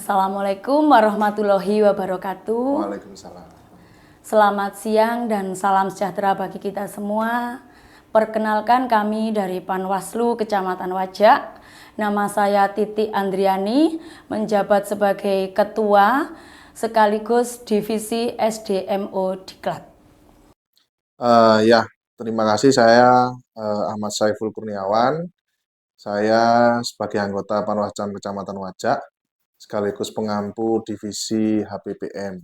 Assalamualaikum warahmatullahi wabarakatuh. Waalaikumsalam. Selamat siang dan salam sejahtera bagi kita semua. Perkenalkan kami dari Panwaslu Kecamatan Wajak. Nama saya Titi Andriani, menjabat sebagai Ketua sekaligus Divisi SDMO Diklat. Terima kasih. Saya Ahmad Saiful Kurniawan. Saya sebagai anggota Panwascam Kecamatan Wajak, sekaligus pengampu Divisi HPPM.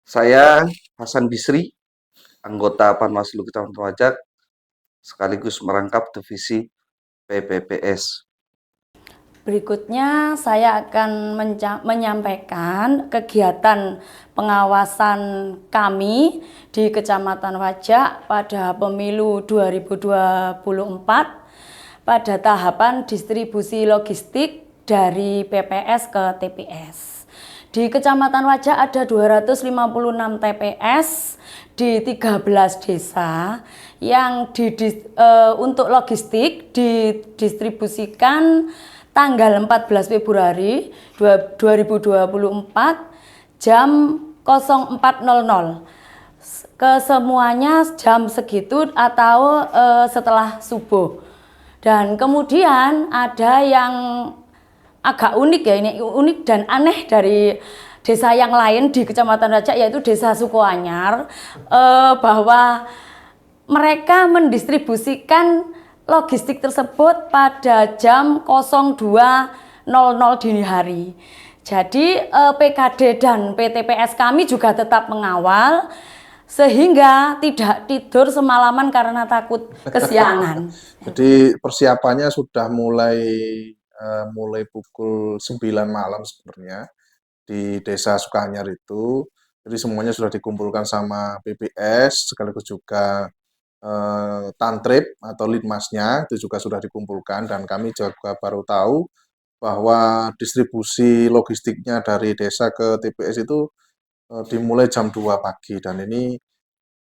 Saya Hasan Bisri, anggota Panwaslu Kecamatan Wajak, sekaligus merangkap Divisi PPPS. Berikutnya saya akan menyampaikan kegiatan pengawasan kami di Kecamatan Wajak pada pemilu 2024 pada tahapan distribusi logistik dari PPS ke TPS. Di Kecamatan Wajak ada 256 TPS di 13 desa yang untuk logistik didistribusikan tanggal 14 Februari 2024 jam 04.00. Kesemuanya jam segitu atau setelah subuh. Dan kemudian ada yang agak unik ya, ini unik dan aneh dari desa yang lain di Kecamatan Wajak, yaitu Desa Sukoanyar, bahwa mereka mendistribusikan logistik tersebut pada jam 02.00 dini hari. Jadi PKD dan PTPS kami juga tetap mengawal sehingga tidak tidur semalaman karena takut kesiangan. Jadi persiapannya sudah mulai pukul 9 malam sebenarnya di Desa Sukoanyar itu. Jadi semuanya sudah dikumpulkan sama PPS, sekaligus juga Tantrip atau Litmasnya itu juga sudah dikumpulkan, dan kami juga baru tahu bahwa distribusi logistiknya dari desa ke TPS itu dimulai jam 2 pagi, dan ini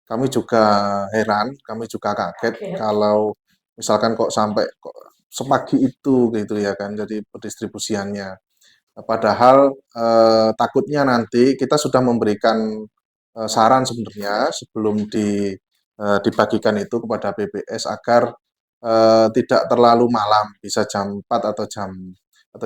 kami juga heran, kami juga kaget kalau misalkan kok sampai sepagi itu gitu ya kan, jadi pendistribusiannya. Padahal takutnya nanti kita sudah memberikan saran sebenarnya sebelum dibagikan itu kepada PPS agar tidak terlalu malam, bisa jam 4 atau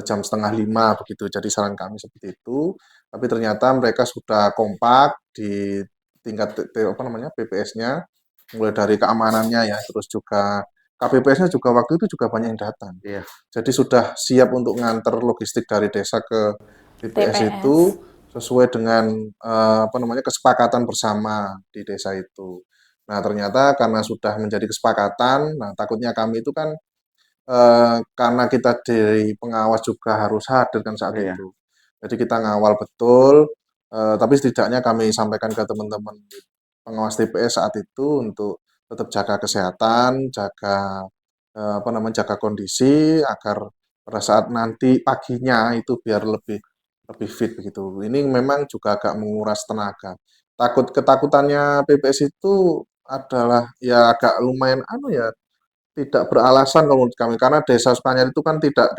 jam setengah 5 begitu. Jadi saran kami seperti itu. Tapi ternyata mereka sudah kompak di tingkat PPS-nya, mulai dari keamanannya ya, terus juga KPPS-nya juga waktu itu juga banyak yang datang. Iya. Jadi sudah siap untuk nganter logistik dari desa ke PPS itu sesuai dengan kesepakatan bersama di desa itu. Nah, ternyata karena sudah menjadi kesepakatan, nah takutnya kami itu kan karena kita dari pengawas juga harus hadir kan saat itu. Jadi kita ngawal betul, tapi setidaknya kami sampaikan ke teman-teman pengawas TPS saat itu untuk tetap jaga kesehatan, jaga kondisi agar pada saat nanti paginya itu biar lebih fit begitu. Ini memang juga agak menguras tenaga. Ketakutannya PPS itu adalah ya agak lumayan tidak beralasan kalau menurut kami, karena Desa Sukoanyar itu kan tidak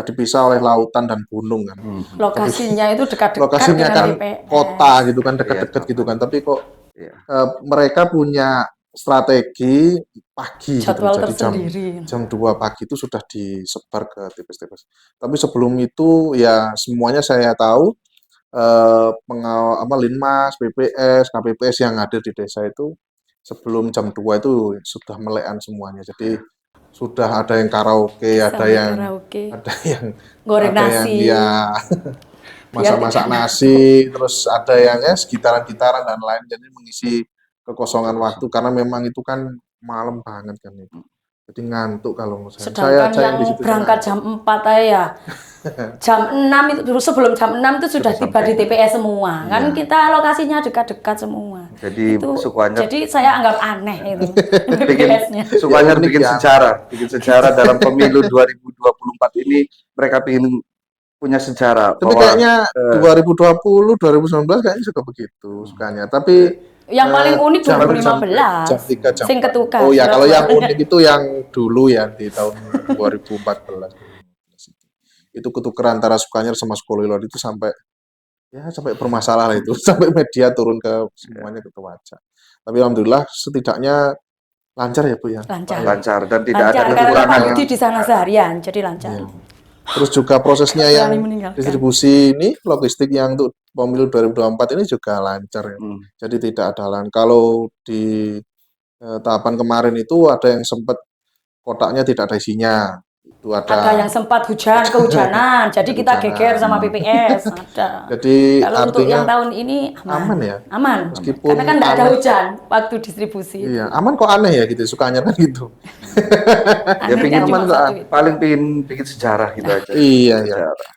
dipisah oleh lautan dan gunung kan. Lokasinya itu dekat-dekat Lokasinya dengan kan TPS. kota gitu kan, dekat-dekat gitu kan. Tapi kok mereka punya strategi pagi gitu. Jadwal Jadi tersendiri. jam 2 pagi itu sudah disebar ke TPS-TPS. Tapi sebelum itu ya semuanya saya tahu Linmas, PPS, KPPS yang hadir di desa itu sebelum jam 2 itu sudah melekan semuanya. Jadi sudah ada yang karaoke, ada yang goreng nasi, masak nasi, terus ada yang segitaran-gitaran dan lain, jadi mengisi kekosongan waktu karena memang itu kan malam banget kan itu. Jadi ngantuk kalau misalnya. Sedangkan yang berangkat jam 4 ya. Jam 6 itu dulu, sebelum jam 6 itu sudah tiba di TPS semua. Iya. Kan kita lokasinya dekat-dekat semua. Jadi jadi saya anggap aneh itu. Sukoanyar bikin sejarah dalam pemilu 2024 ini, mereka ingin punya sejarah. Tapi kayaknya 2020, 2019 kayaknya juga begitu Sukoanyar. Tapi Yang paling unik jam 2015. jam 3 jam Sing 4. ketukar Oh ya, kalau yang surat-suratnya. unik itu yang dulu ya di tahun 2014 2015 itu. Itu ketukeran antara Sukanyar sama Sukolilo itu sampai ya sampai bermasalah lah itu sampai media turun ke semuanya ke Wajak. Tapi alhamdulillah setidaknya lancar ya Bu ya, Pak Lancar. ya. Lancar dan tidak ada Lancar karena kekurangan. Pak Budi di sana seharian, jadi lancar. Iya. Terus juga prosesnya Nggak yang berani meninggalkan. distribusi ini logistik yang untuk pemilu 2024 ini juga lancar ya. Hmm. Jadi tidak ada halangan. Kalau di tahapan kemarin itu ada yang sempat kotaknya tidak ada isinya. Itu Ada yang sempat kehujanan, jadi kita geger sama PPS. Ada. Jadi Kalau untuk artinya yang tahun ini aman ya. aman. Meskipun Karena kan nggak ada aneh. hujan waktu distribusi. Iya, aman kok aneh ya gitu, sukanya kan gitu. Ya Anehnya pingin cuma satu itu. paling pingin bikin sejarah gitu aja. Iya, iya. Sejarah.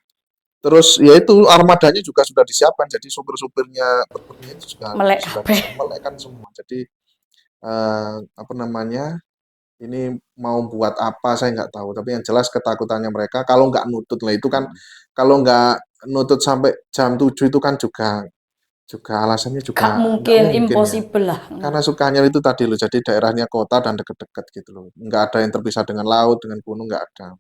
Terus ya itu armadanya juga sudah disiapkan, jadi supir-supirnya truknya itu juga Melek sudah kabeh. bisa melek kan semua. Jadi apa namanya? Ini mau buat apa saya nggak tahu, tapi yang jelas ketakutannya mereka kalau nggak nutut lah itu kan kalau nggak nutut sampai jam 7 itu kan juga juga alasannya Gak juga nggak mungkin, mungkin ya. impossible lah. Karena Sukanyar itu tadi loh, jadi daerahnya kota dan deket-deket gitu loh. Nggak ada yang terpisah dengan laut, dengan gunung, nggak ada.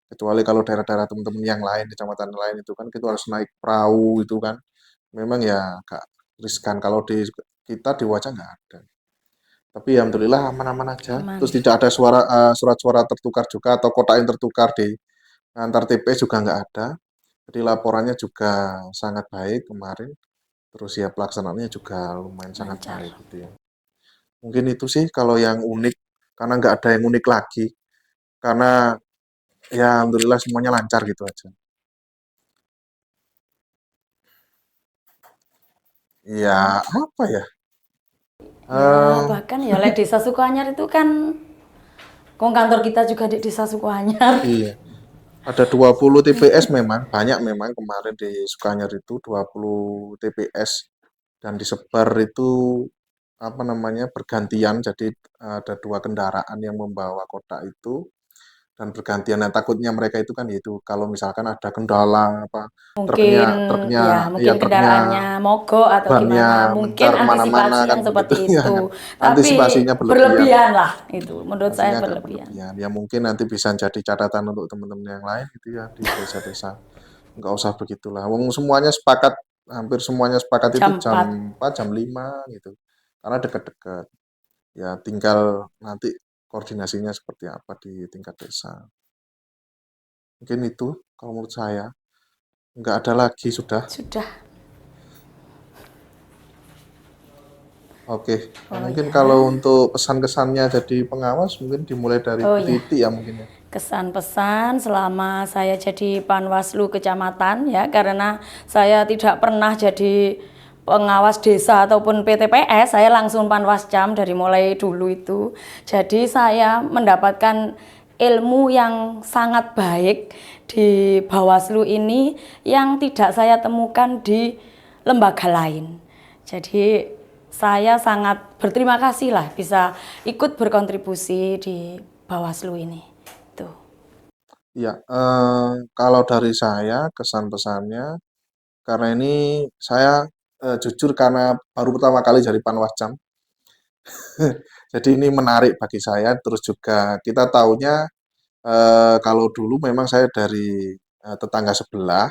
Kecuali kalau daerah-daerah teman-teman yang lain, kecamatan lain itu kan kita harus naik perahu itu kan. Memang ya agak riskan. Kalau di kita di Wajah nggak ada. Tapi alhamdulillah aman-aman aja. Aman. Terus tidak ada surat suara tertukar juga atau kotak yang tertukar di antar TPS juga nggak ada. Jadi laporannya juga sangat baik kemarin. Terus ya pelaksanaannya juga lumayan sangat Lancar. baik gitu ya. Mungkin itu sih kalau yang unik, karena nggak ada yang unik lagi. Karena ya alhamdulillah semuanya lancar gitu aja. Ya apa ya? Ya, bahkan ya lek Desa Sukanyar itu kan kantor kita juga di Desa Sukanyar. Iya. Ada 20 TPS memang, banyak memang kemarin di Sukanyar itu 20 TPS dan disebar itu apa namanya bergantian, jadi ada 2 kendaraan yang membawa kotak itu dan bergantian. Nah, takutnya mereka itu kan itu kalau misalkan ada kendala apa Mungkin truknya ya, mungkin kendaraannya mogok atau bannya gimana. Mungkin mencar kemana-mana antisipasi kan yang seperti begitu ya itu. kan. Tapi Antisipasinya berlebihan. berlebihan lah itu. Menurut saya Pastinya agak berlebihan. berlebihan. Ya mungkin nanti bisa jadi catatan untuk teman-teman yang lain gitu ya di desa-desa. Nggak usah begitulah. Wong semuanya sepakat, hampir semuanya sepakat itu Jam jam 4. 4, jam 5 gitu. Karena dekat-dekat. Ya tinggal nanti koordinasinya seperti apa di tingkat desa. Mungkin itu kalau menurut saya. Nggak ada lagi sudah. Sudah. Oke. Nah, Oh mungkin ya. kalau untuk pesan-kesannya jadi pengawas mungkin dimulai dari Oh Bu ya. Titi ya mungkin ya. Kesan pesan selama saya jadi Panwaslu kecamatan ya, karena saya tidak pernah jadi pengawas desa ataupun PTPS, saya langsung Panwascam dari mulai dulu itu. Jadi saya mendapatkan ilmu yang sangat baik di Bawaslu ini yang tidak saya temukan di lembaga lain. Jadi saya sangat berterima kasih lah bisa ikut berkontribusi di Bawaslu ini. Tuh. Iya, kalau dari saya kesan pesannya karena ini saya jujur karena baru pertama kali jadi Panwascam. Jadi ini menarik bagi saya terus juga kita tahunya kalau dulu memang saya dari tetangga sebelah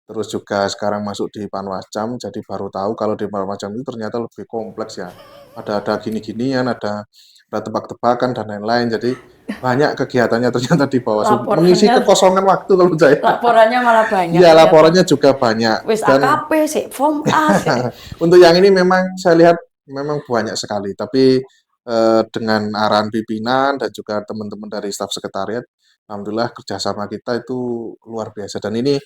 terus juga sekarang masuk di Panwascam jadi baru tahu kalau di Panwascam itu ternyata lebih kompleks ya. Ada gini-ginian, ada tebak-tebakan dan lain-lain. Jadi banyak kegiatannya ternyata di Bawaslu mengisi kekosongan waktu kalau saya. Laporannya malah banyak. Iya, laporannya juga banyak. Wis Dan AKP sih, form A sih. untuk yang ini memang saya lihat memang banyak sekali, tapi dengan arahan pimpinan dan juga teman-teman dari staf sekretariat, alhamdulillah kerjasama kita itu luar biasa. Dan ini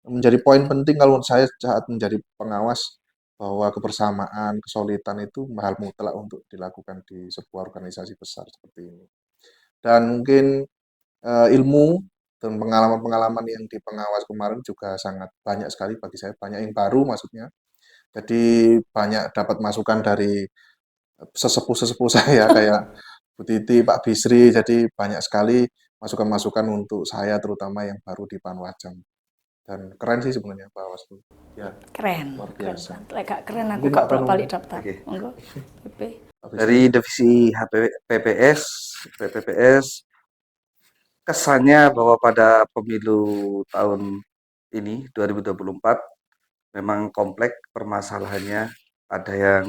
menjadi poin penting kalau menurut saya saat menjadi pengawas bahwa kebersamaan, kesolidan itu hal mutlak untuk dilakukan di sebuah organisasi besar seperti ini. Dan mungkin ilmu dan pengalaman-pengalaman yang di pengawas kemarin juga sangat banyak sekali bagi saya, banyak yang baru maksudnya. Jadi banyak dapat masukan dari sesepuh-sesepuh saya kayak Bu Titi, Pak Bisri, jadi banyak sekali masukan-masukan untuk saya terutama yang baru di Panwascam. dan keren sih sebenarnya Bawaslu. Ya, Keren, luar keren. biasa. Lek gak keren aku Mungkin gak Pak Tanu, balik daftar. Oke. Monggo. PP. Pak Dari Bisri. divisi PPPS, kesannya bahwa pada pemilu tahun ini 2024 memang kompleks permasalahannya. Ada yang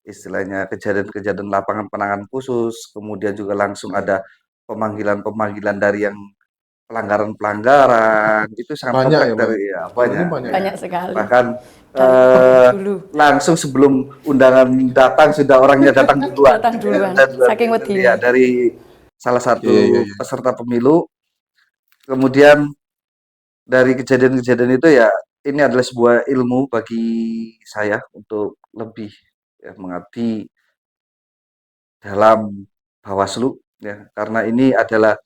istilahnya kejadian-kejadian lapangan penanganan khusus, kemudian juga langsung ada pemanggilan-pemanggilan dari yang pelanggaran-pelanggaran, itu sangat Banyak kompleks ya Pak? dari ya, Tahun ini banyak banyak ya? ya. Banyak sekali. Bahkan Dari eh, dulu. langsung sebelum undangan datang sudah orangnya datang duluan. Datang duluan. Saking Ya, wedine. dari salah Iya, iya, satu iya. peserta pemilu. Kemudian dari kejadian-kejadian itu ya ini adalah sebuah ilmu bagi saya untuk lebih ya, mengabdi dalam Bawaslu ya karena ini adalah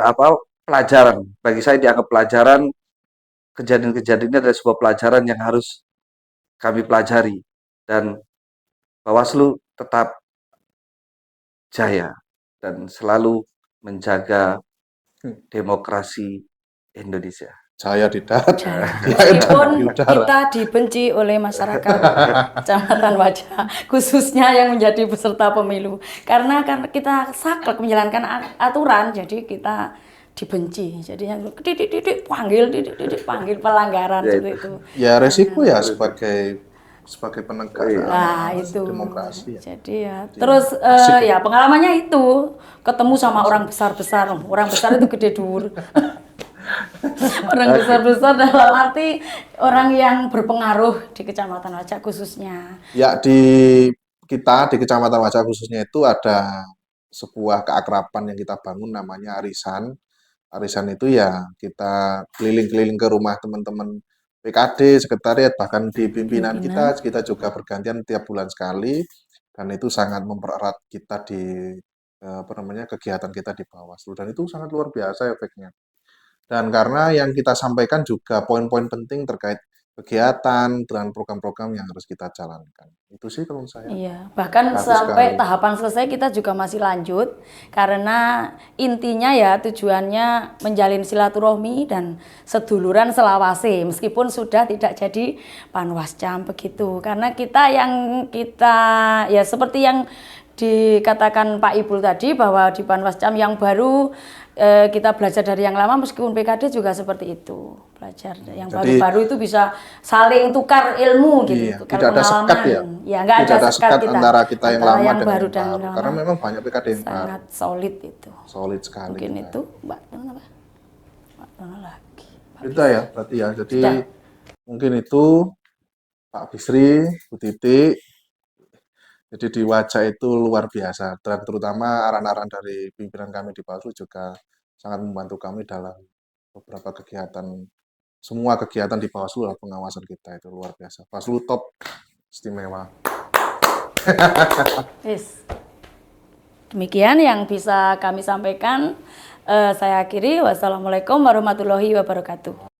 apa pelajaran bagi saya dianggap pelajaran kejadian-kejadian ini adalah sebuah pelajaran yang harus kami pelajari dan Bawaslu tetap jaya dan selalu menjaga demokrasi Indonesia. Jaya di darat, Jaya. jaya Meskipun di udara. kita dibenci oleh masyarakat Kecamatan Wajah, khususnya yang menjadi peserta pemilu. Karena kan kita saklek menjalankan aturan, jadi kita dibenci. Jadi yang titik-titik panggil, titik-titik panggil pelanggaran Ya seperti itu. itu. Ya resiko ya sebagai penegak Nah itu, demokrasi ya. jadi ya, terus ya pengalamannya itu ketemu sama orang besar-besar, orang besar itu gede dur. Orang besar-besar dalam arti orang yang berpengaruh di Kecamatan Wajak khususnya. Ya kita di Kecamatan Wajah khususnya itu ada sebuah keakraban yang kita bangun namanya arisan. Arisan itu ya kita keliling-keliling ke rumah teman-teman PKD, sekretariat, bahkan di pimpinan kita juga bergantian tiap bulan sekali dan itu sangat mempererat kita di kegiatan kita di Bawaslu dan itu sangat luar biasa efeknya. Dan karena yang kita sampaikan juga poin-poin penting terkait kegiatan dan program-program yang harus kita jalankan. Itu sih kalau saya. Iya, bahkan Bagus sampai sekali. tahapan selesai kita juga masih lanjut karena intinya ya tujuannya menjalin silaturahmi dan seduluran selawase meskipun sudah tidak jadi Panwascam begitu. Karena kita ya seperti yang dikatakan Pak Ibul tadi bahwa di Panwascam yang baru kita belajar dari yang lama meskipun PKD juga seperti itu. Belajar yang Jadi, baru-baru itu bisa saling tukar ilmu gitu. Iya, tidak ada sekat ya. Ya, nggak Tidak ada sekat kita antara kita yang antara lama yang dengan baru yang dan baru. lama. Karena memang banyak PKD yang baru. Sangat solid itu. Solid sekali. Mungkin kita. itu Mbak Tono apa? Mbak Tono lagi. Kita ya, berarti ya. Jadi Sudah. mungkin itu Pak Bisri, Bu Titi. Jadi di Wajah itu luar biasa dan terutama aran-aran dari pimpinan kami di Bawaslu juga sangat membantu kami dalam beberapa kegiatan. Semua kegiatan di Bawaslu adalah pengawasan kita itu luar biasa. Bawaslu top istimewa. Yes. Demikian yang bisa kami sampaikan. Saya akhiri. Wassalamualaikum warahmatullahi wabarakatuh.